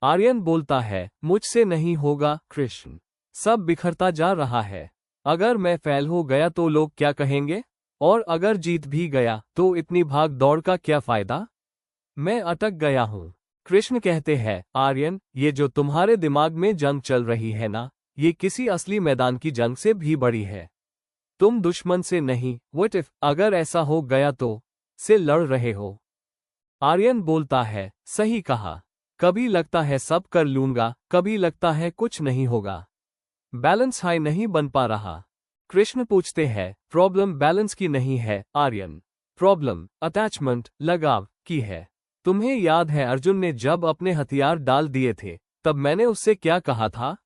आर्यन बोलता है, मुझसे नहीं होगा कृष्ण। सब बिखरता जा रहा है। अगर मैं फेल हो गया तो लोग क्या कहेंगे? और अगर जीत भी गया तो इतनी भाग दौड़ का क्या फायदा? मैं अटक गया हूँ। कृष्ण कहते हैं, आर्यन, ये जो तुम्हारे दिमाग में जंग चल रही है ना, ये किसी असली मैदान की जंग से भी बड़ी है। तुम दुश्मन से नहीं, व्हाट इफ, अगर ऐसा हो गया तो, से लड़ रहे हो। आर्यन बोलता है, सही कहा। कभी लगता है सब कर लूंगा, कभी लगता है कुछ नहीं होगा। बैलेंस हाई नहीं बन पा रहा। कृष्ण पूछते हैं, प्रॉब्लम बैलेंस की नहीं है आर्यन, प्रॉब्लम अटैचमेंट, लगाव की है। तुम्हें याद है अर्जुन ने जब अपने हथियार डाल दिए थे, तब मैंने उससे क्या कहा था?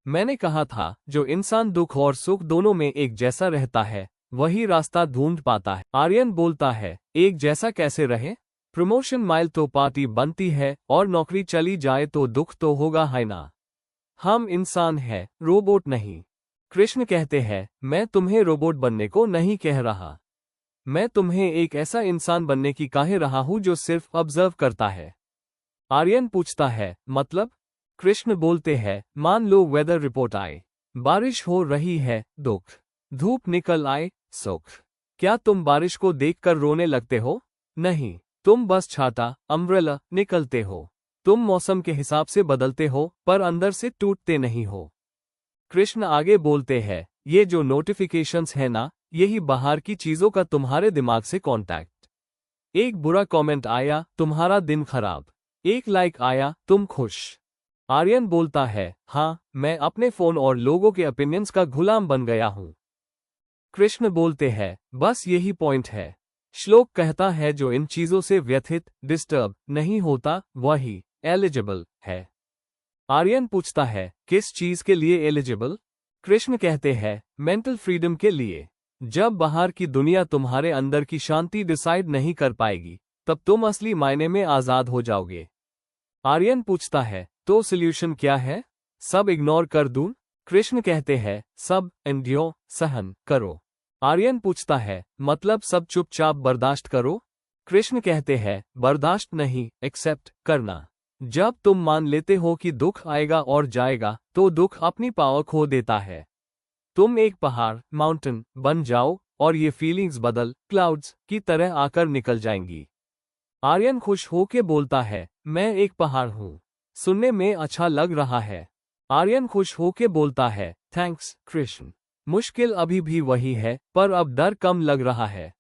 मैंने कहा था, जो इंसान दुख और सुख दोनों में एक जैसा रहता है, वही रास्ता ढूंढ पाता है। आर्यन बोलता है, एक जैसा कैसे रहे? प्रमोशन माइल तो पार्टी बनती है और नौकरी चली जाए तो दुख तो होगा, है ना? हम इंसान हैं, रोबोट नहीं। कृष्ण कहते हैं, मैं तुम्हें रोबोट बनने को नहीं कह रहा। मैं तुम्हें एक ऐसा इंसान बनने की कह रहा हूं जो सिर्फ ऑब्जर्व करता है। आर्यन पूछता है, मतलब? कृष्ण बोलते हैं, मान लो वेदर रिपोर्ट आए, बारिश हो रही है, दुख। धूप निकल आए, सुख। क्या तुम बारिश को देखकर रोने लगते हो? नहीं, तुम बस छाता, अम्ब्रेला निकलते हो। तुम मौसम के हिसाब से बदलते हो, पर अंदर से टूटते नहीं हो। कृष्ण आगे बोलते हैं, ये जो नोटिफिकेशंस है ना, यही बाहर की चीजों का तुम्हारे दिमाग से कांटेक्ट। एक बुरा कमेंट आया, तुम्हारा दिन खराब। एक लाइक आया, तुम खुश। आर्यन बोलता है, हाँ, मैं अपने फोन और लोगों के ओपिनियंस का गुलाम बन गया हूँ। कृष्ण बोलते हैं, बस यही पॉइंट है। श्लोक कहता है, जो इन चीजों से व्यथित, डिस्टर्ब नहीं होता, वही एलिजिबल है। आर्यन पूछता है, किस चीज के लिए एलिजिबल? कृष्ण कहते हैं, मेंटल फ्रीडम के लिए। जब बाहर की दुनिया तुम्हारे अंदर की शांति डिसाइड नहीं कर पाएगी, तब तुम असली मायने में आजाद हो जाओगे। आर्यन पूछता है, तो सॉल्यूशन क्या है? सब इग्नोर कर दूं? कृष्ण कहते हैं, सब एंड्योर, सहन करो। आर्यन पूछता है, मतलब सब चुपचाप बर्दाश्त करो? कृष्ण कहते हैं, बर्दाश्त नहीं, एक्सेप्ट करना। जब तुम मान लेते हो कि दुख आएगा और जाएगा, तो दुख अपनी पावर खो देता है। तुम एक पहाड़, माउंटेन बन जाओ और ये फीलिंग्स बदल, क्लाउड्स की तरह आकर निकल जाएंगी। आर्यन खुश होके बोलता है, मैं एक पहाड़ हूँ। सुनने में अच्छा लग रहा है। आर्यन खुश होके बोलता है, थैंक्स कृष्ण। मुश्किल अभी भी वही है, पर अब डर कम लग रहा है।